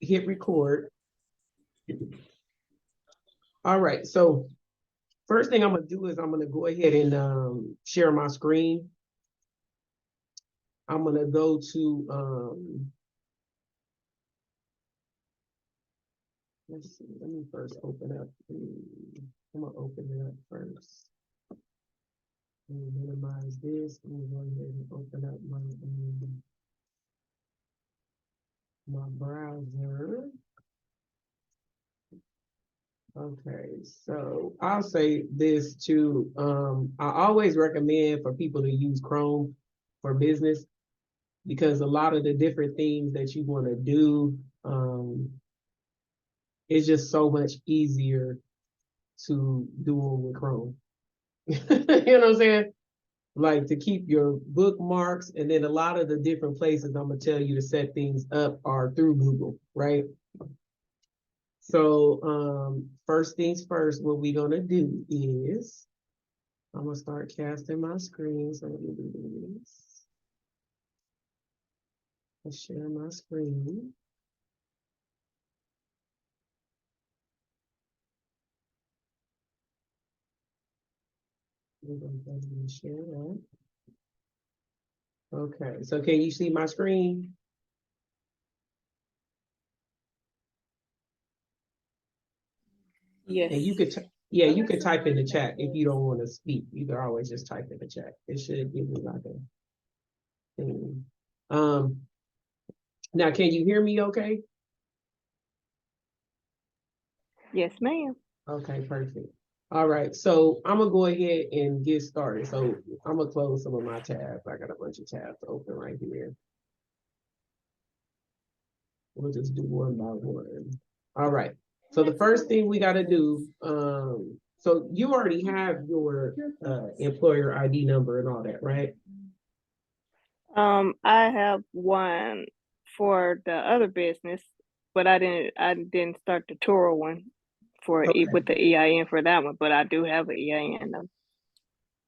hit record. All right, so first thing I'm gonna do is I'm gonna go ahead and share my screen. I'm gonna go to let's see, let me first open up. I'm gonna open it up first. Let me minimize this. I'm gonna go ahead and open up my browser. Okay, so I'll say this too. I always recommend for people to use Chrome for business because a lot of the different things that you want to do, it's just so much easier to do them with Chrome. You know what I'm saying? Like to keep your bookmarks, and then a lot of the different places I'm gonna tell you to set things up are through Google, right? So first things first, what we're gonna do is I'm gonna start casting my screen. So let me do this. Let's share my screen. We're gonna go ahead and share that. Okay, so can you see my screen? Yes. And you could, yeah, you could type in the chat if you don't want to speak. You can always just type in the chat. It should give you like a thing. Now, can you hear me okay? Yes, ma'am. Okay, perfect. All right, so I'm gonna go ahead and get started. So I'm gonna close some of my tabs. I got a bunch of tabs open right here. We'll just do one by one. All right. So the first thing we got to do, so you already have your employer ID number and all that, right? I have one for the other business, but I didn't start the Turo one for Okay. with the EIN for that one, but I do have an EIN number.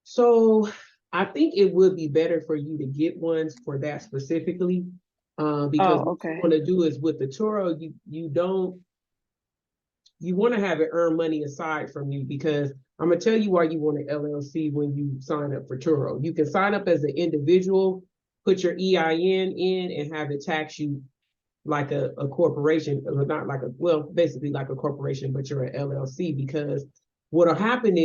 So I think it would be better for you to get ones for that specifically, because what you want to do is with the Turo, you want to have it earn money aside from you, because I'm gonna tell you why you want an LLC when you sign up for Turo. You can sign up as an individual, put your EIN in, and have it tax you like a corporation, or not like basically like a corporation, but you're an LLC. Because what'll happen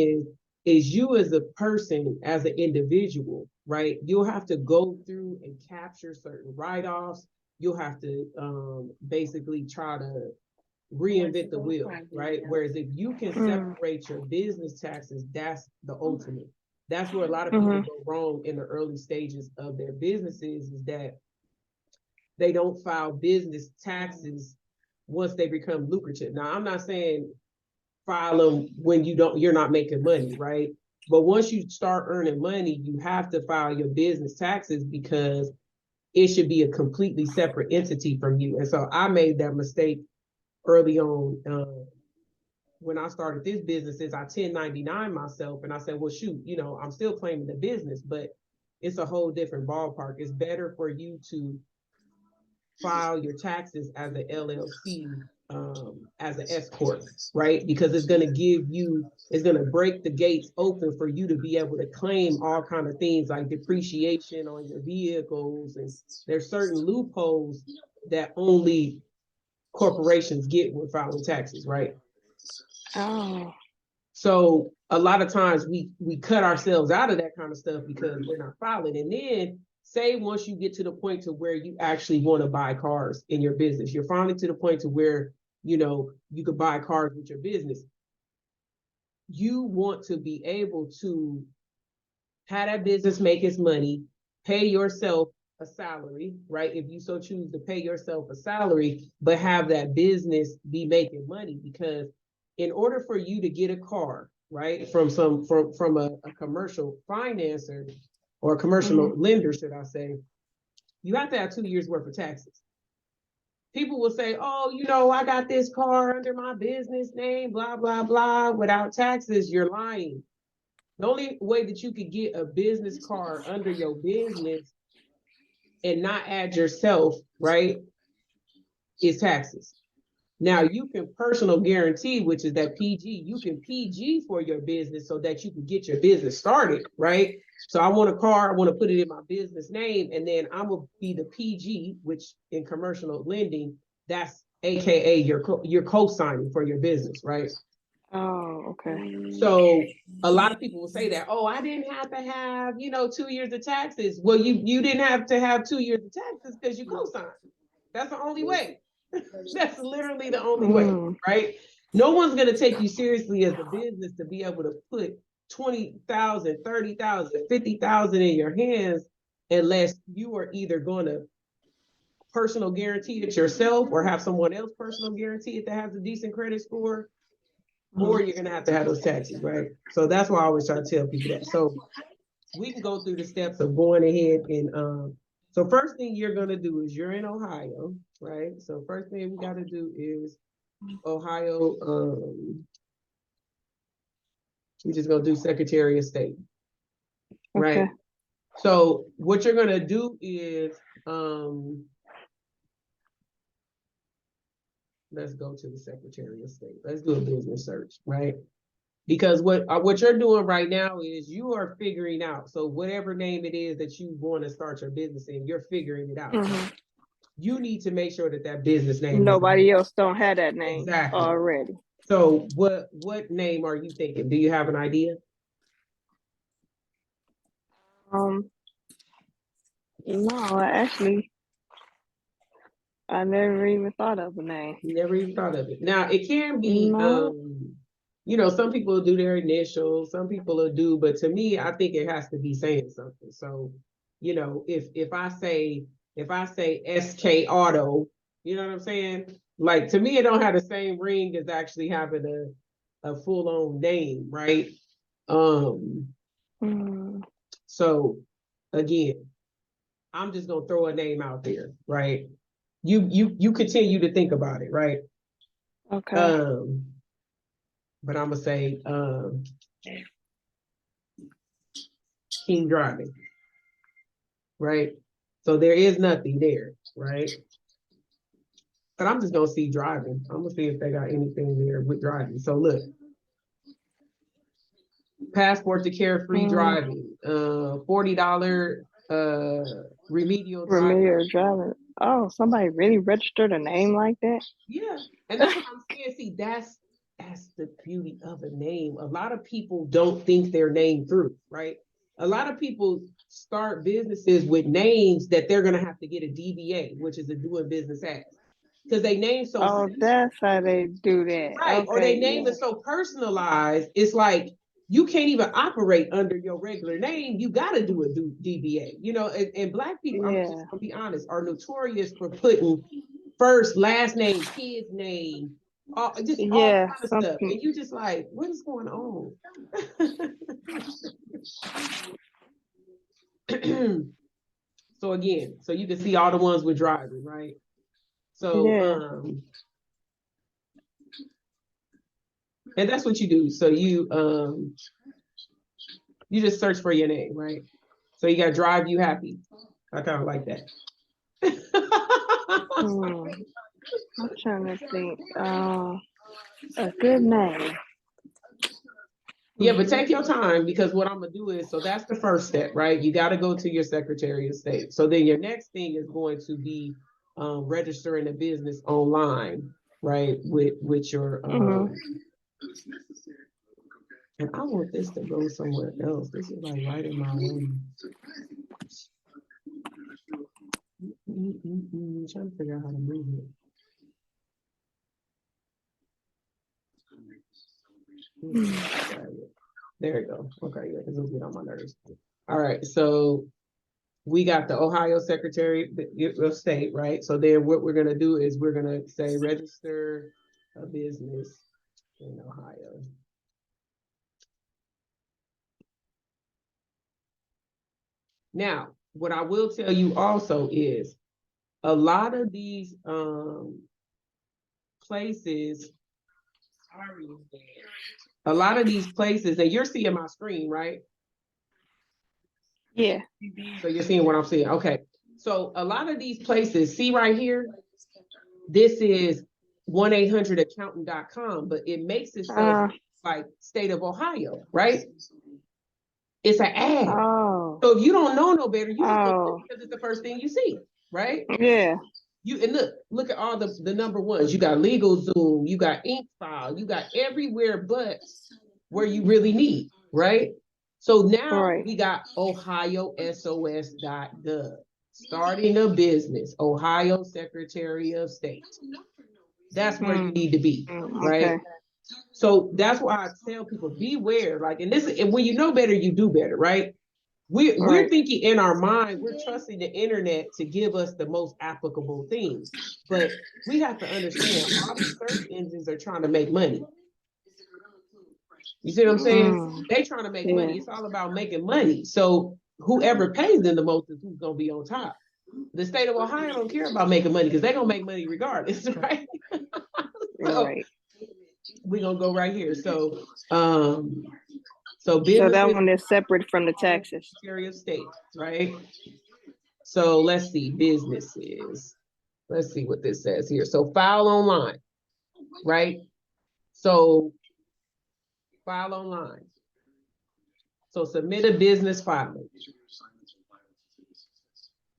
is you as a person, as an individual, right? You'll have to go through and capture certain write-offs. You'll have to basically try to reinvent the wheel, right? Whereas if you can separate your business taxes, that's the ultimate. That's where a lot of people go wrong in the early stages of their businesses, is that they don't file business taxes once they become lucrative. Now, I'm not saying file them when you're not making money, right? But once you start earning money, you have to file your business taxes, because it should be a completely separate entity from you. And so I made that mistake early on. When I started this business, is I 1099 myself, and I said, well, shoot, I'm still claiming the business, but it's a whole different ballpark. It's better for you to file your taxes as an LLC, as an S corp, right? Because it's going to break the gates open for you to be able to claim all kind of things like depreciation on your vehicles, and there's certain loopholes that only corporations get when filing taxes, right? Oh. So a lot of times we cut ourselves out of that kind of stuff because we're not filing. And then say once you get to the point to where you actually want to buy cars in your business, you're finally to the point to where you could buy cars with your business. You want to be able to have that business make its money, pay yourself a salary, right? If you so choose to pay yourself a salary, but have that business be making money. Because in order for you to get a car, right, from a commercial financer or a commercial lender, should I say, you have to have 2 years worth of taxes. People will say, oh, I got this car under my business name, blah, blah, blah. Without taxes, you're lying. The only way that you could get a business card under your business and not add yourself, right, is taxes. Now you can personal guarantee, which is that PG, you can PG for your business so that you can get your business started, right? So I want a car, I want to put it in my business name, and then I'm gonna be the PG, which in commercial lending, that's AKA your co-signing for your business, right? Oh, okay. So a lot of people will say that, oh, I didn't have to have, 2 years of taxes. Well, you didn't have to have 2 years of taxes because you co-signed. That's the only way. That's literally the only way, right? No one's gonna take you seriously as a business to be able to put 20,000, 30,000, 50,000 in your hands unless you are either gonna personal guarantee it yourself or have someone else personal guarantee it that has a decent credit score, or you're gonna have to have those taxes, right? So that's why I always try to tell people that. So we can go through the steps of going ahead and so first thing you're gonna do is you're in Ohio, right? So first thing we gotta do is Ohio, we're just gonna do Secretary of State, right? Okay. So what you're gonna do is let's go to the Secretary of State. Let's do a business search, right? Because what you're doing right now is you are figuring out. So whatever name it is that you want to start your business in, you're figuring it out. You need to make sure that that business name. Nobody else don't have that name exactly already. So what name are you thinking? Do you have an idea? No, I never even thought of a name. You never even thought of it. Now it can be, No. Some people will do their initials, some people will do, but to me, I think it has to be saying something. So, if I say SK Auto, you know what I'm saying? Like to me, it don't have the same ring as actually having a full-on name, right? So again, I'm just gonna throw a name out there, right? You continue to think about it, right? Okay. But I'm gonna say King Driving, right? So there is nothing there, right? But I'm just gonna see driving. I'm gonna see if they got anything there with driving. So look, passport to carefree driving, $40 remedial driving. Oh, somebody really registered a name like that? Yeah, and that's what I'm saying. See, that's the beauty of a name. A lot of people don't think their name through, right? A lot of people start businesses with names that they're gonna have to get a DBA, which is a doing business as, because they name so. Oh, that's how they do that, right? Okay, or they name it so personalized. It's like you can't even operate under your regular name. You got to do a DBA. And Black people, I'm just gonna be honest, are notorious for putting first, last name, kid's name, all kind of stuff. And you just like, what is going on? So again, so you can see all the ones with driving, right? So and that's what you do. So you just search for your name, right? So you got Drive You Happy. I kind of like that. I'm trying to think. A good name. Yeah, but take your time, because what I'm gonna do is, so that's the first step, right? You got to go to your Secretary of State. So then your next thing is going to be registering a business online, right? With your and I want this to go somewhere else. This is like right in my way. I'm trying to figure out how to move it. There you go. Okay, yeah, because it'll get on my nerves. All right, so we got the Ohio Secretary of State, right? So then what we're gonna do is we're gonna say register a business in Ohio. Now, what I will tell you also is a lot of these places, and you're seeing my screen, right? Yeah. So you're seeing what I'm seeing. Okay. So a lot of these places, see right here, this is 1-800accountant.com, but it makes itself like state of Ohio, right? It's an ad. Oh. So if you don't know no better, you just go because it's the first thing you see, right? Yeah. And look at all the number ones. You got LegalZoom, you got InkFile, you got everywhere but where you really need, right? So now we got OhioSOS.gov, starting a business, Ohio Secretary of State. That's where you need to be, right? So that's why I tell people, beware. Like, and when you know better, you do better, right? We're thinking in our mind, we're trusting the internet to give us the most applicable things. But we have to understand all these search engines are trying to make money. You see what I'm saying? They trying to make money. It's all about making money. So whoever pays them the most is who's gonna be on top. The state of Ohio don't care about making money because they're gonna make money regardless, right? We're gonna go right here. So business. So that one is separate from the taxes. Secretary of State, right? So let's see, businesses. Let's see what this says here. So file online, right? So file online. So submit a business filing.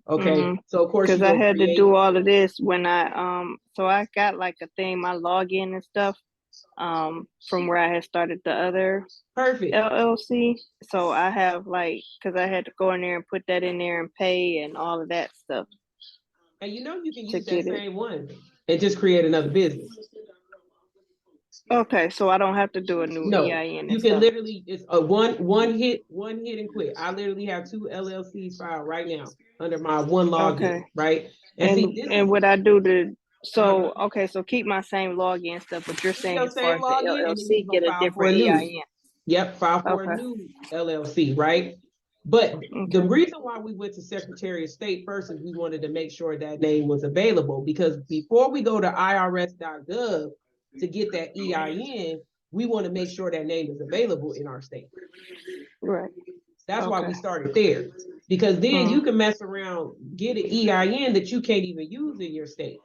Okay, so of course, because I had to do all of this when so I got like a thing, my login and stuff, from where I had started the other LLC. So I have because I had to go in there and put that in there and pay and all of that stuff. And you can use that same one and just create another business. Okay, so I don't have to do a new EIN. You can literally, it's a one hit and quit. I literally have 2 LLCs filed right now under my one login, right? And what I do so keep my same login stuff, but you're saying as far as the LLC, get a different EIN. Yep, file for a new LLC, right? But the reason why we went to Secretary of State first is we wanted to make sure that name was available, because before we go to irs.gov to get that EIN, we want to make sure that name is available in our state. Right. That's why we started there, because then you can mess around, get an EIN that you can't even use in your state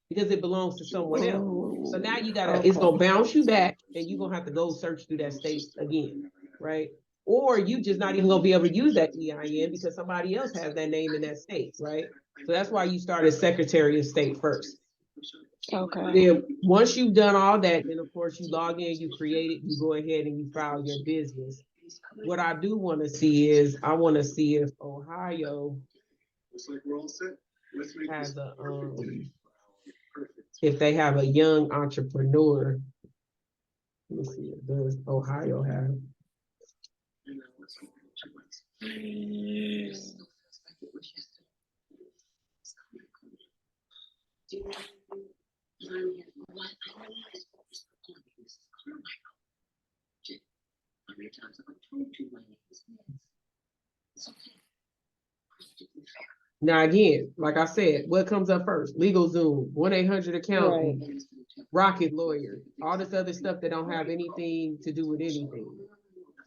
because it belongs to someone else. So now you gotta, it's gonna bounce you back and you're gonna have to go search through that state again, right? Or you just not even gonna be able to use that EIN because somebody else has that name in that state, right? So that's why you started Secretary of State first. Then once you've done all that, then of course you log in, you create it, you go ahead and you file your business. What I do want to see is, I want to see if Ohio has a if they have a young entrepreneur. Let me see, does Ohio have? Now again, like I said, what comes up first? LegalZoom, 1-800accountant, Rocket Lawyer, all this other stuff that don't have anything to do with anything.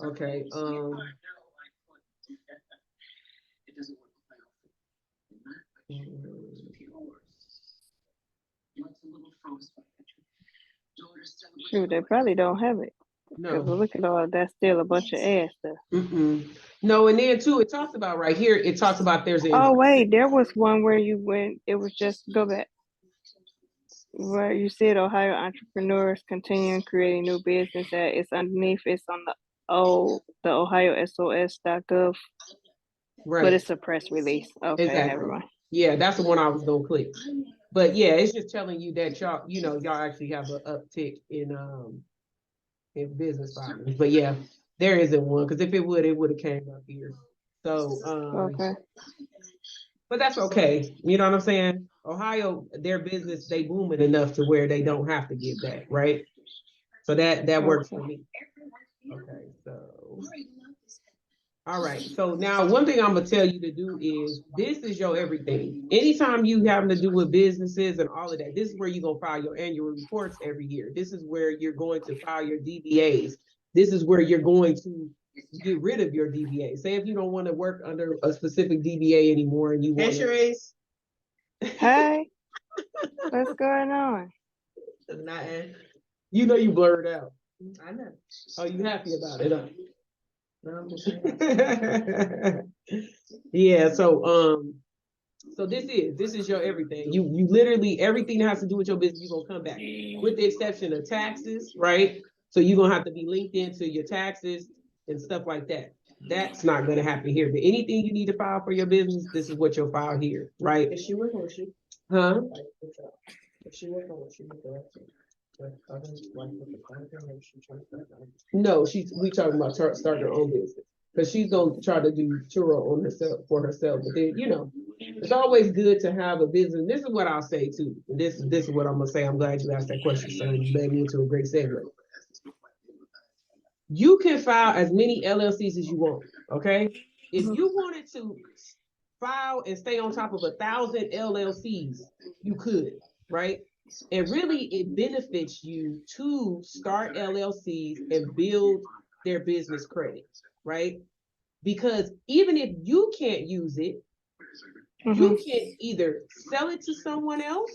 Okay. Shoot, they probably don't have it. No, look at all that's still a bunch of ass stuff. No, and then too, it talks about right here. It talks about there's a. Oh wait, there was one where you went. It was just go back where you said Ohio entrepreneurs continuing creating new business. That it's underneath. It's on the OhioSOS.gov. Right. But it's a press release. Okay, everyone. Yeah, that's the one I was gonna click. But yeah, it's just telling you that y'all actually have an uptick in business filings. But yeah, there isn't one, because if it would have came up here. So but that's okay. You know what I'm saying? Ohio, their business, they booming enough to where they don't have to give back, right? So that works for me. Okay, so all right. So now one thing I'm gonna tell you to do is, this is your everything. Anytime you having to do with businesses and all of that, this is where you're gonna file your annual reports every year. This is where you're going to file your DBAs. This is where you're going to get rid of your DBA. Say if you don't want to work under a specific DBA anymore and you want Hey. What's going on? Nothing. You know you blurred out. I know. Oh, you happy about it, huh? No, I'm just saying. Yeah, so this is your everything. You literally everything that has to do with your business, you're gonna come back. With the exception of taxes, right? So you're gonna have to be linked into your taxes and stuff like that. That's not gonna happen here. But anything you need to file for your business, this is what you'll file here, right? Is she working or she? Huh? Like, what's up? Is she working or she working? Like, others, like, with the content, or is she trying to start out? No, we talking about starting her own business. Cause she's gonna try to do churro on herself for herself, but then, it's always good to have a business. This is what I'll say too. This is what I'm gonna say. I'm glad you asked that question, sir. You led me into a great segue. You can file as many LLCs as you want, okay? If you wanted to file and stay on top of 1,000 LLCs, you could, right? And really, it benefits you to start LLCs and build their business credit, right? Because even if you can't use it, you can either sell it to someone else,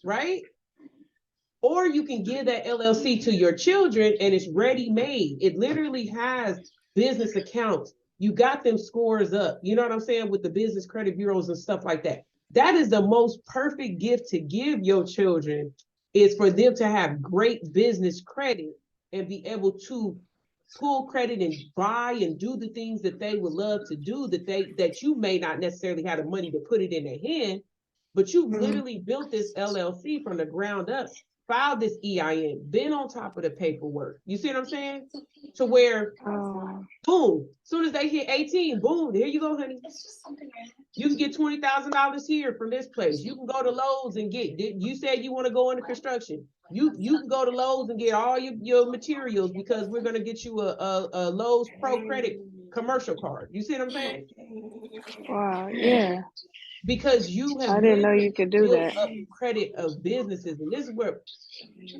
right? Or you can give that LLC to your children and it's ready made. It literally has business accounts. You got them scores up. You know what I'm saying? With the business credit bureaus and stuff like that. That is the most perfect gift to give your children, is for them to have great business credit and be able to pull credit and buy and do the things that they would love to do, that you may not necessarily have the money to put it in their hand, but you literally built this LLC from the ground up, filed this EIN, been on top of the paperwork. You see what I'm saying? To where, boom, as soon as they hit 18, boom, there you go, honey. You can get $20,000 here from this place. You can go to Lowe's and get, you said you want to go into construction. You can go to Lowe's and get all your materials, because we're going to get you a Lowe's Pro Credit commercial card. You see what I'm saying? Wow, yeah. Because you have I didn't know you could do built that. up credit of businesses. And this is where,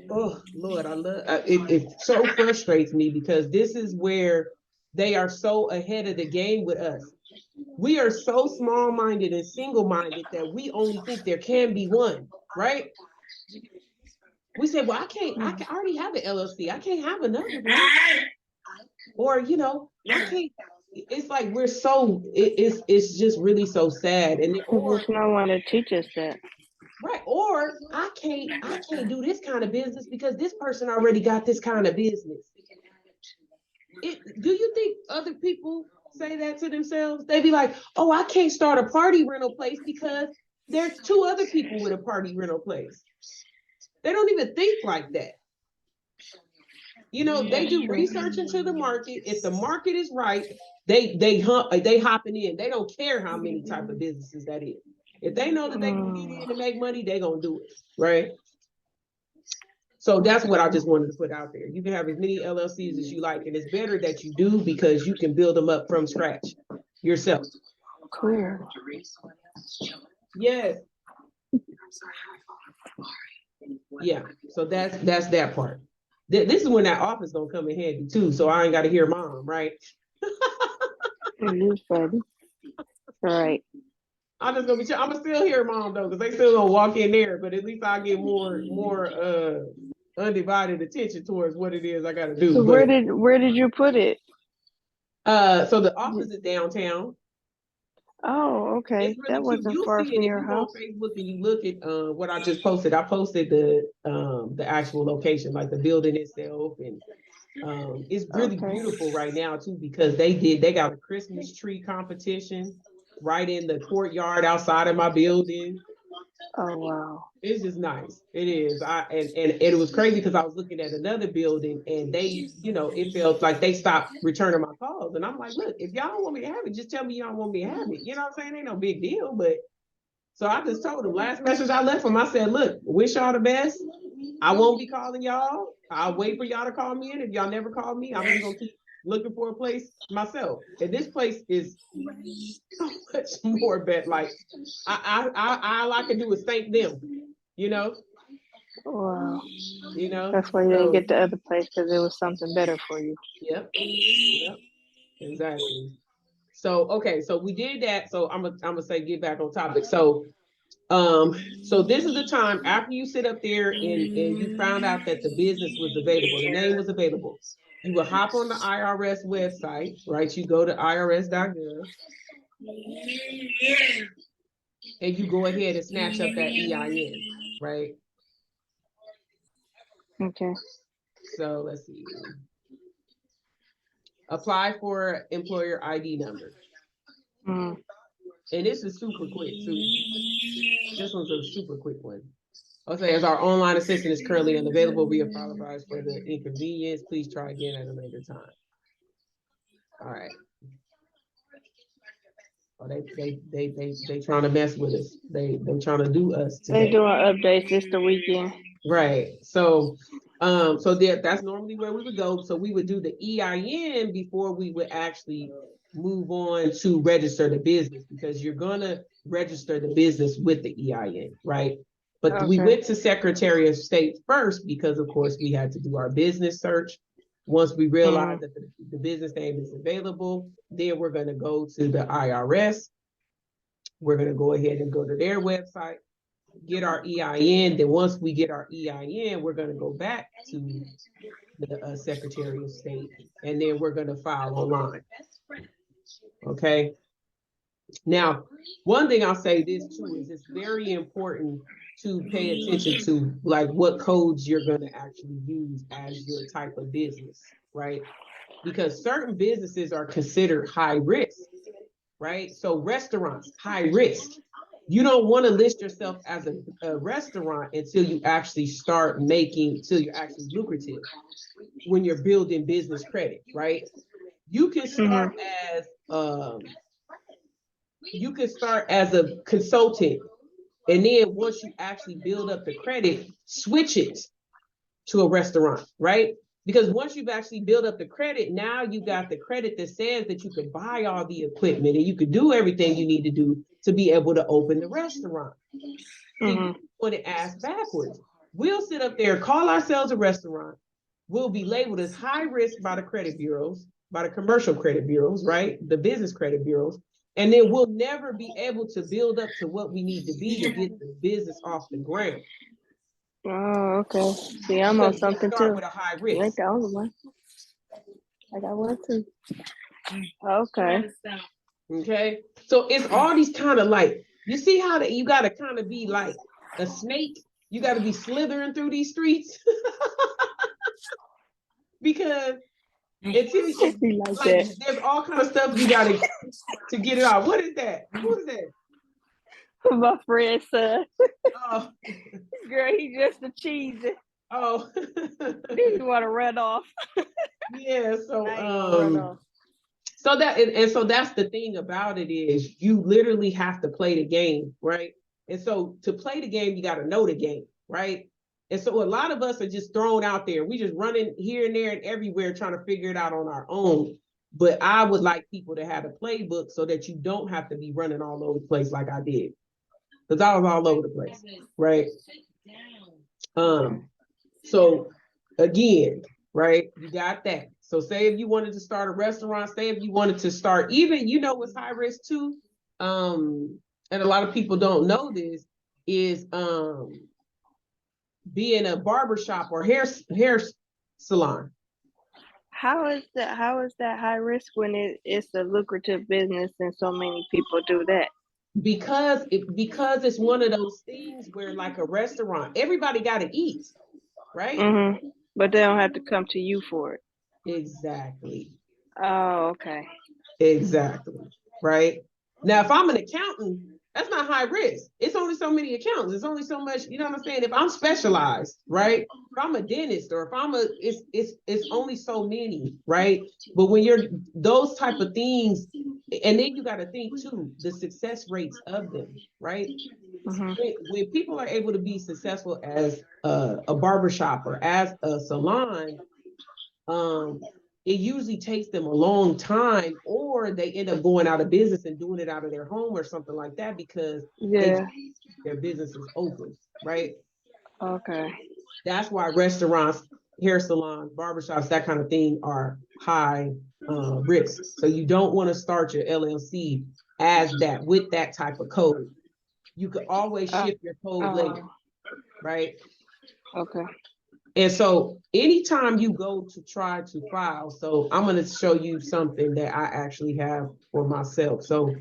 oh Lord, I love it so frustrates me, because this is where they are so ahead of the game with us. We are so small-minded and single-minded that we only think there can be one, right? We say, well, I already have an LLC. I can't have another one. Or, I can't. It's like we're so, it's just really so sad. And There's no one to teach us that. right. Or I can't do this kind of business because this person already got this kind of business. Do you think other people say that to themselves? They be like, oh, I can't start a party rental place because there's 2 other people with a party rental place. They don't even think like that. They do research into the market. If the market is right, they hopping in. They don't care how many type of businesses that is. If they know that they can get in and make money, they gonna do it, right? So that's what I just wanted to put out there. You can have as many LLCs as you like, and it's better that you do, because you can build them up from scratch yourself. Cool. Yes. Yeah. So that's that part. This is when that office gonna come in handy too. So I ain't got to hear mom, right? You funny. Right. I'm just gonna I'm still hear mom though, because they still gonna walk in there. But at least I get more undivided attention towards what it is I gotta do. So where did you put it? So the office is downtown. Oh, okay. It's really That cute. wasn't You'll far see from it if your you go on house. Facebook and you look at what I just posted. I posted the actual location, like the building itself, and it's really beautiful right now too, because they got a Christmas tree competition right in the courtyard outside of my building. Oh wow. It's just nice. It is. And it was crazy because I was looking at another building and they, it felt like they stopped returning my calls. And I'm like, look, if y'all don't want me to have it, just tell me y'all want me to have it. You know what I'm saying? Ain't no big deal. But so I just told them, last message I left them, I said, look, wish y'all the best. I won't be calling y'all. I'll wait for y'all to call me in. If y'all never call me, I'm just gonna keep looking for a place myself. And this place is so much more better. Like all I can do is thank them. Wow. That's why you didn't get the other place, because it was something better for you. Yep. Exactly. So okay, so we did that. So I'm gonna say get back on topic. So So this is the time after you sit up there and you found out that the business was available, the name was available. You will hop on the IRS website, right? You go to irs.gov and you go ahead and snatch up that EIN, right? Okay. So let's see. Apply for employer ID number. Mm. And this is super quick too. This one's a super quick one. I'll say, as our online assistant is currently unavailable, we apologize for the inconvenience. Please try again at a later time. All right. Oh, they trying to mess with us. They trying to do us They today. doing updates this the weekend. Right. So that's normally where we would go. So we would do the EIN before we would actually move on to register the business, because you're gonna register the business with the EIN, right? But we Okay. went to Secretary of State first because, of course, we had to do our business search. Once we realized that the business name is available, then we're gonna go to the IRS. We're gonna go ahead and go to their website, get our EIN. Then once we get our EIN, we're gonna go back to the Secretary of State, and then we're gonna file online. Okay. Now, one thing I'll say this too is it's very important to pay attention to like what codes you're gonna actually use as your type of business, right? Because certain businesses are considered high risk, right? So restaurants, high risk. You don't want to list yourself as a restaurant until you actually start making, until you're actually lucrative, when you're building business credit, right? You can start as a consultant, and then once you actually build up the credit, switch it to a restaurant, right? Because once you've actually built up the credit, now you got the credit that says that you can buy all the equipment and you can do everything you need to do to be able to open the restaurant. You want to ask backwards. We'll sit up there, call ourselves a restaurant. We'll be labeled as high risk by the credit bureaus, by the commercial credit bureaus, right? The business credit bureaus. And then we'll never be able to build up to what we need to be to get the business off the ground. Oh, okay. See, I'm on something too. With a high I risk. ain't the only one. I got one too. Okay. Okay. So it's all these kind of like, you see how that you got to kind of be like a snake. You got to be slithering through these streets. Because until you, Be like that. there's all kind of stuff you got to get it out. What is that? Who is that? My friend's son. Oh, Girl, he just a cheesy. oh. He want to run off. Yeah. So I ain't gonna run off. so that and so that's the thing about it is you literally have to play the game, right? And so to play the game, you got to know the game, right? And so a lot of us are just thrown out there. We just running here and there and everywhere trying to figure it out on our own. But I would like people to have a playbook so that you don't have to be running all over the place like I did. Because I was all over the place, right? So again, right, you got that. So say if you wanted to start a restaurant, say if you wanted to start, even, you know what's high risk too, and a lot of people don't know this, is being a barbershop or hair salon. How is that high risk when it's a lucrative business and so many people do that? Because it's one of those things where, like a restaurant, everybody got to eat, right? But they don't have to come to you for it. Exactly. Oh, okay. Exactly. Right. Now, if I'm an accountant, that's not high risk. It's only so many accountants. It's only so much, you know what I'm saying? If I'm specialized, right? If I'm a dentist, or if I'm it's only so many, right? But when you're those type of things, and then you got to think too, the success rates of them, right? When people are able to be successful as a barbershop or as a salon, it usually takes them a long time, or they end up going out of business and doing it out of their home or something like that, because their business is open, right? Okay. That's why restaurants, hair salons, barbershops, that kind of thing are high risk. So you don't want to start your LLC as that, with that type of code. you could always Oh, shift your code later, right? Okay. And so anytime you go to try to file, so I'm going to show you something that I actually have for myself. So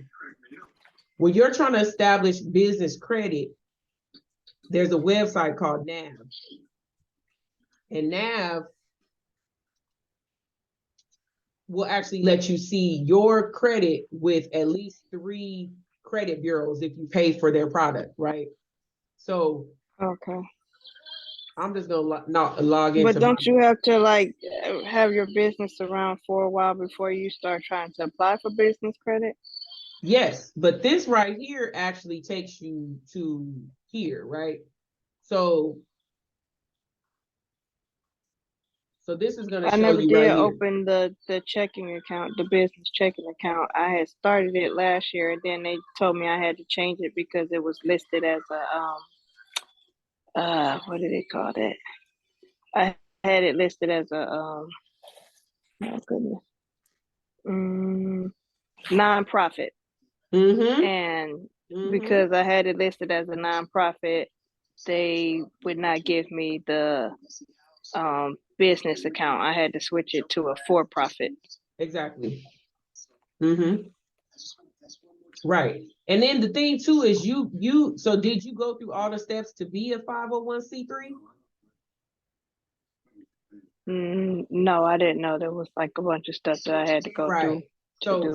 when you're trying to establish business credit, there's a website called NAV. And NAV will actually let you see your credit with at least 3 credit bureaus if you pay for their product, right? So Okay. I'm just gonna not log into But don't you have to like have your business around for a while before you start trying to apply for business credit? Yes, but this right here actually takes you to here, right? So this is gonna I show never you did right here. open the checking account, the business checking account. I had started it last year, and then they told me I had to change it because it was listed as a what do they call that? I had it listed as a oh goodness, nonprofit, Mm-hmm. and Mm-hmm. because I had it listed as a nonprofit, they would not give me the business account. I had to switch it to a for-profit. Exactly. Mm-hmm. Right. And then the thing too is so did you go through all the steps to be a 501c3? No, I didn't know there was like a bunch of stuff that I had to go through Right. to do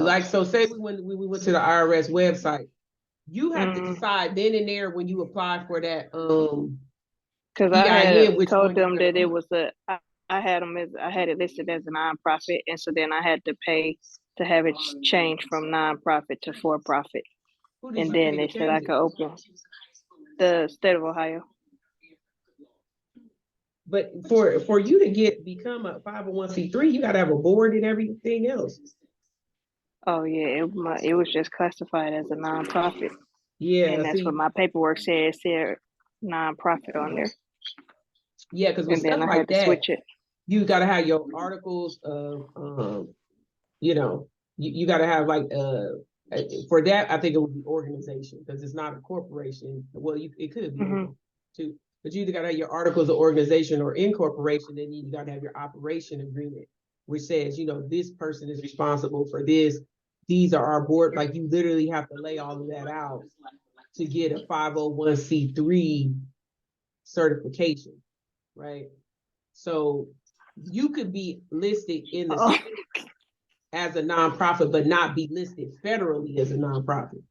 it. So say we went to the IRS website, you have to Mhm. decide then and there when you apply for that Because I had EIN, which told one you're them gonna that it use. was I had them as I had it listed as a nonprofit, and so then I had to pay to have it changed from nonprofit to for profit. Who did And you then pay to they said I change could it? open the state of Ohio. But for you to become a 501c3, you gotta have a board and everything else. Oh yeah, it was just classified as a nonprofit, Yeah, and that's what see, my paperwork said. It said nonprofit on there, yeah, because with and then stuff I like had to that, switch it. you gotta have your articles of you know, you gotta have like for that, I think it would be organization because it's not a corporation. Well, it could be Hmm. too, but you either gotta have your articles of organization or incorporation, then you gotta have your operation agreement, which says, this person is responsible for this. These are our board, like you literally have to lay all of that out to get a 501c3 certification, right? So you could be listed in the Oh, as a nonprofit, but not be listed federally as a nonprofit,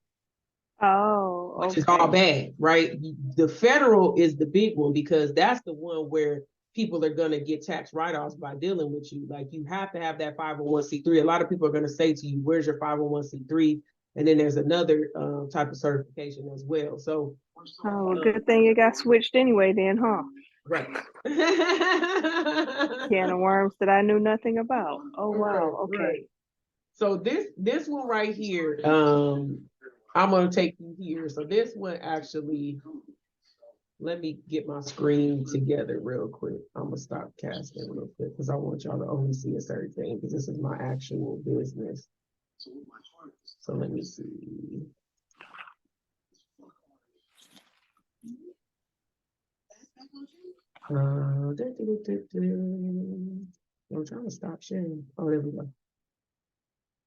which is all okay. bad, right? The federal is the big one because that's the one where people are going to get tax write-offs by dealing with you. Like you have to have that 501c3. A lot of people are going to say to you, where's your 501c3? And then there's another type of certification as well. So, Oh, good thing it got switched anyway, then, huh? right. Can of worms that I knew nothing about. Oh Right, wow. Okay. right. So this one right here, I'm gonna take you here. So this one actually, let me get my screen together real quick. I'm gonna stop casting real quick because I want y'all to only see a certain thing because this is my actual business. So let me see. I'm trying to stop sharing. Oh, there we go.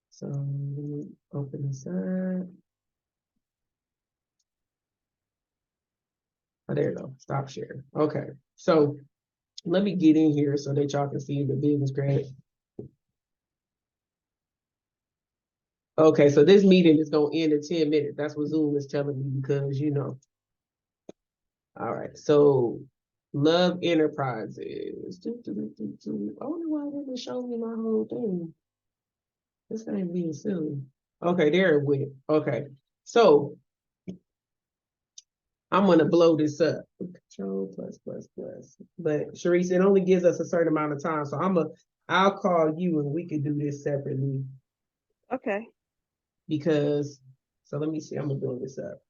So let me open this up. Oh, there you go. Stop sharing. Okay. So let me get in here so that y'all can see the business credit. Okay, so this meeting is gonna end in 10 minutes. That's what Zoom is telling me because All right, so Love Enterprises. I wonder why it didn't show me my whole thing. This thing being silly. Okay, there it went. Okay, so I'm gonna blow this up. Control plus. But Sharice, it only gives us a certain amount of time. So I'll call you and we can do this separately Okay. because so let me see, I'm gonna blow this up.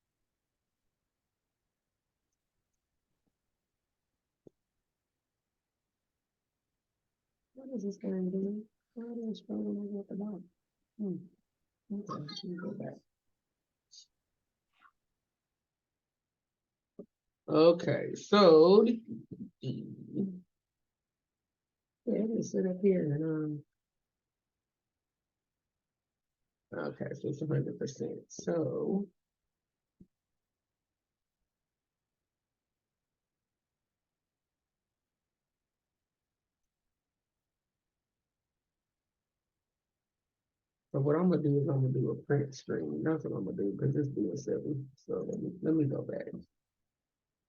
What is this thing doing? Why are they scrolling over at the bottom? Okay, let me go back. Okay, so yeah, let's sit up here and okay, so it's 100%. So what I'm gonna do is I'm gonna do a print screen. That's what I'm gonna do because it's doing 7. So let me go back.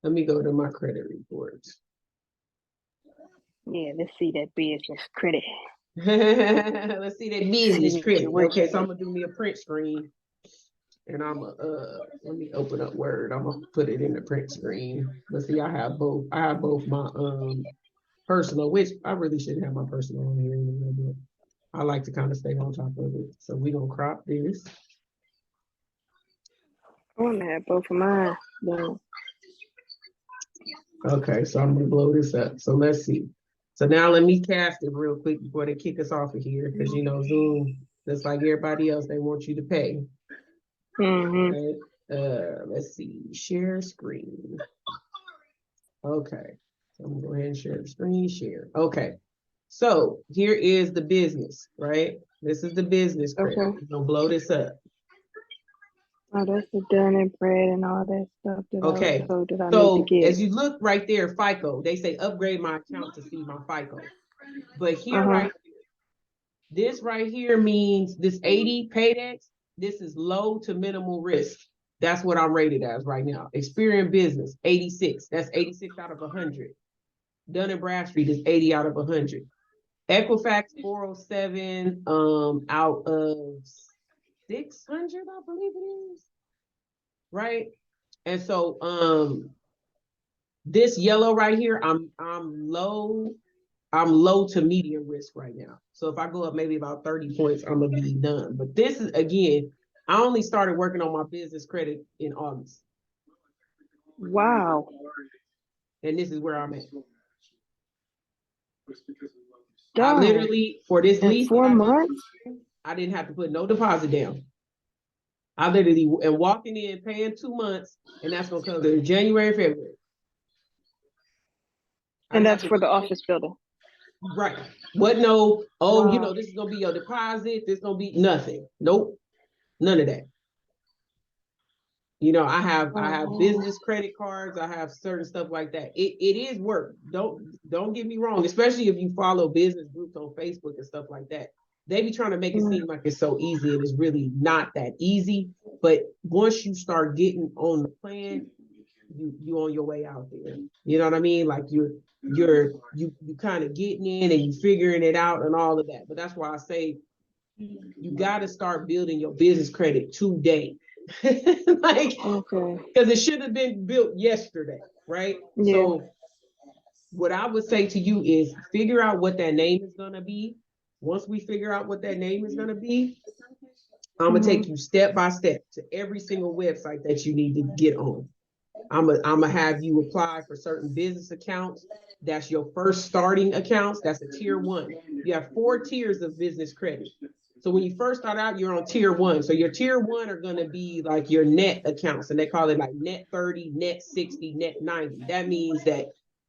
Let me go to my credit reports. Yeah, let's see that business credit. Let's see that business See credit. what Okay, you so I'm gonna do me a print screen. And I'm let me open up Word. I'm gonna put it in the print screen. But see, I have both. I have both my personal, which I really shouldn't have my personal on here anyway, but I like to kind of stay on top of it. So we gonna crop this. I want to have both of mine. No. Okay, so I'm gonna blow this up. So let's see. So now let me cast it real quick before they kick us off of here, because you know Zoom, just like everybody else, they want you to pay. Mm-hmm. Okay. Let's see. Share screen. Okay. So I'm gonna go ahead and share the screen. Share. Okay. So here is the business, right? This is the business credit. Okay. We're gonna blow this up. Oh, that's the Dun and Bread and all that stuff that I Okay. was told that I need to So get. as you look right there, FICO, they say upgrade my account to see my FICO. But here, right, this right here means this 80 Paydex, this is low to minimal risk. That's what I'm rated as right now. Experience business, 86. That's 86 out of 100. Dun and Bradstreet is 80 out of 100. Equifax 407 out of 600, I believe it is. Right? And so this yellow right here, I'm low to medium risk right now. So if I go up maybe about 30 points, I'm gonna be done. But this is again, I only started working on my business credit in August. Wow. And this is where I'm at. I Darn. literally, for this In lease, 4 months? I didn't have to put no deposit down. I literally am walking in, paying 2 months, and that's gonna come to January, February. And that's for the office building. Right. What no, oh, Wow. you know, this is gonna be your deposit, this is gonna be nothing. Nope. None of that. You know, I have business credit cards, I have certain stuff like that. It is work. Don't get me wrong, especially if you follow business groups on Facebook and stuff like that. They be trying to make it seem like it's so easy, and it's really not that easy. But once you start getting on the plan, you on your way out there. You know what I mean? Like you kind of getting in and you figuring it out and all of that. But that's why I say you got to start building your business credit today. Like, okay, because it should have been built yesterday, right? Yeah. So what I would say to you is figure out what that name is going to be. Once we figure out what that name is going to be, I'm gonna take you step by step to every single website that you need to get on. I'm gonna have you apply for certain business accounts. That's your first starting accounts. That's a tier 1. You have 4 tiers of business credit. So when you first start out, you're on tier 1. So your tier 1 are gonna be like your net accounts, and they call it like net 30, net 60, net 90. That means that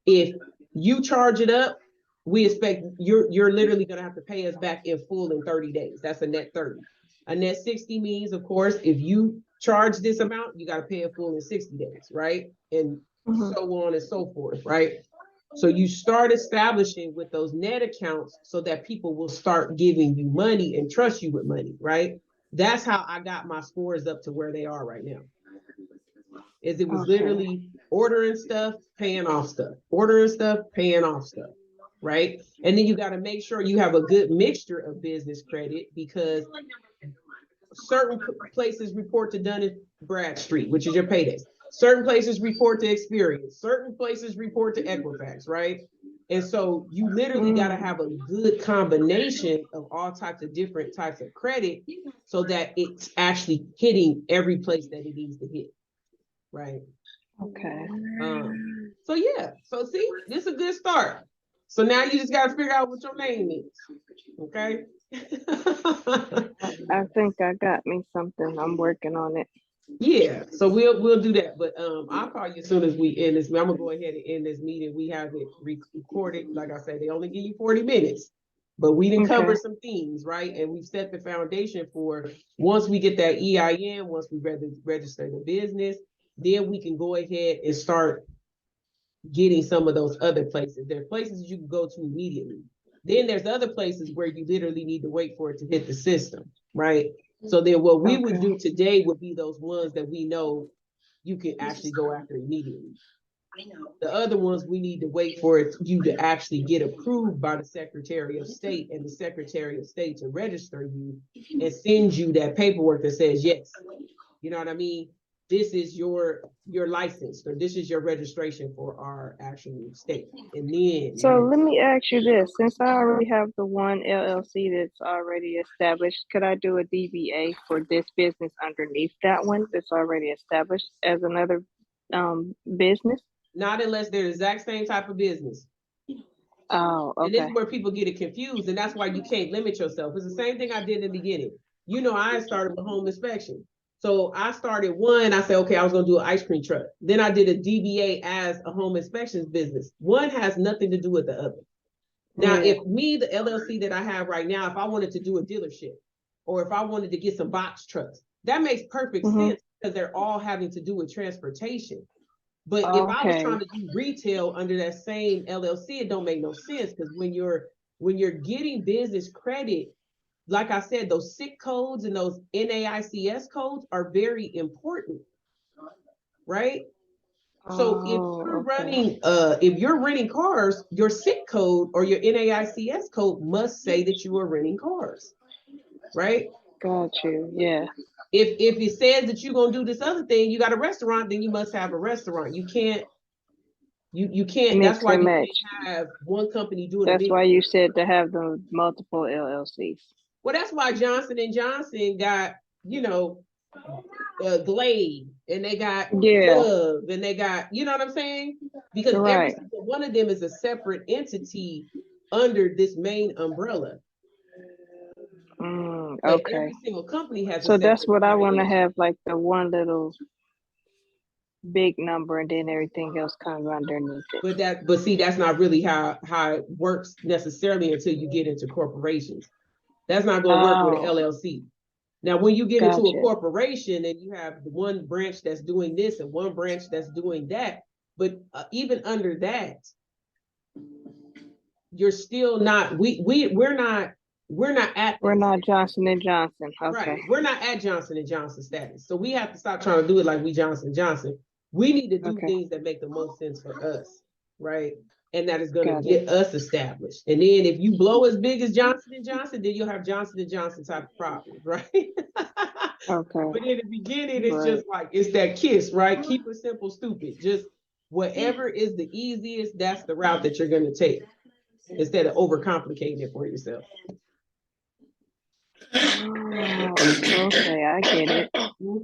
if you charge it up, we expect you're literally gonna have to pay us back in full in 30 days. That's a net 30. A net 60 means, of course, if you charge this amount, you got to pay it full in 60 days, right? And so on and so forth, right? So you start establishing with those net accounts so that people will start giving you money and trust you with money, right? That's how I got my scores up to where they are right now. Is it was literally ordering stuff, paying off stuff, ordering stuff, paying off stuff, right? And then you got to make sure you have a good mixture of business credit, because certain places report to Dun & Bradstreet, which is your Paydex. Certain places report to Experian. Certain places report to Equifax, right? And so you literally got to have a good combination of all types of different types of credit so that it's actually hitting every place that it needs to hit, right? Okay. So yeah, so see, this is a good start. So now you just got to figure out what your name is, okay? I think I got me something. I'm working on it. Yeah, so we'll do that, but I'll call you as soon as we end this. I'm gonna go ahead and end this meeting. We have it recorded. Like I said, they only give you 40 minutes. But we didn't cover Okay. some things, right? And we've set the foundation for once we get that EIN, once we register the business, then we can go ahead and start getting some of those other places. There are places you can go to immediately. Then there's other places where you literally need to wait for it to hit the system, right? So then what we would Okay. do today would be those ones that we know you can actually go after immediately. The other ones, we need to wait for you to actually get approved by the Secretary of State and the Secretary of State to register you and send you that paperwork that says, yes, you know what I mean? This is your license, or this is your registration for our actual state. And then So let me ask you this, since I already have the one LLC that's already established, could I do a DBA for this business underneath that one that's already established as another business? not unless they're the exact same type of business. Oh, And this okay. is where people get it confused, and that's why you can't limit yourself. It's the same thing I did in the beginning. You know, I started with home inspection. So I started one, I said, okay, I was gonna do an ice cream truck. Then I did a DBA as a home inspections business. One has nothing to do with the other. Now, Yeah. if me, the LLC that I have right now, if I wanted to do a dealership, or if I wanted to get some box trucks, that makes perfect Mhm. sense because they're all having to do with transportation. But if I was Okay. trying to do retail under that same LLC, it don't make no sense because when you're getting business credit, like I said, those SIC codes and those NAICS codes are very important, right? So Oh, okay. if you're renting cars, your SIC code or your NAICS code must say that you are renting cars, right? Got you. Yeah. If it says that you're gonna do this other thing, you got a restaurant, then you must have a restaurant. You can't, that's Mix why and you match. can't have one company doing a That's big. why you said to have the multiple LLCs. Well, that's why Johnson and Johnson got, Glade, and they got Yeah. Love, and they got, you know what I'm saying? Because every Right. single one of them is a separate entity under this main umbrella. But Okay. every single company has a So that's separate what I want to EIN. have, like the one little big number, and then everything else comes underneath it. But see, that's not really how it works necessarily until you get into corporations. That's not going to work with an Oh, LLC. Now, when you get into a gotcha. corporation and you have one branch that's doing this and one branch that's doing that, but even under that, you're still not. We're not at We're that not stage. Johnson and Johnson. Right. Okay. We're not at Johnson and Johnson status. So we have to stop trying to do it like we Johnson and Johnson. We need to do Okay. things that make the most sense for us, right? And that is going to Got it. get us established. And then if you blow as big as Johnson and Johnson, then you'll have Johnson and Johnson type of problems, right? Okay. But in the beginning, it's Right. just like it's that KISS, right? Keep it simple, stupid. Just whatever is the easiest, that's the route that you're going to take instead of overcomplicating it for yourself. Oh, okay, I get it.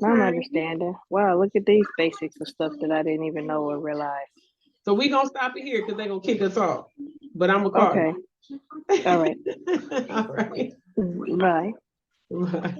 I'm understanding. Wow, look at these basics of stuff that I didn't even know or realize. So we're gonna stop it here because they're gonna kick us off. But I'm gonna call Okay. you. All right. All right. Bye. Bye.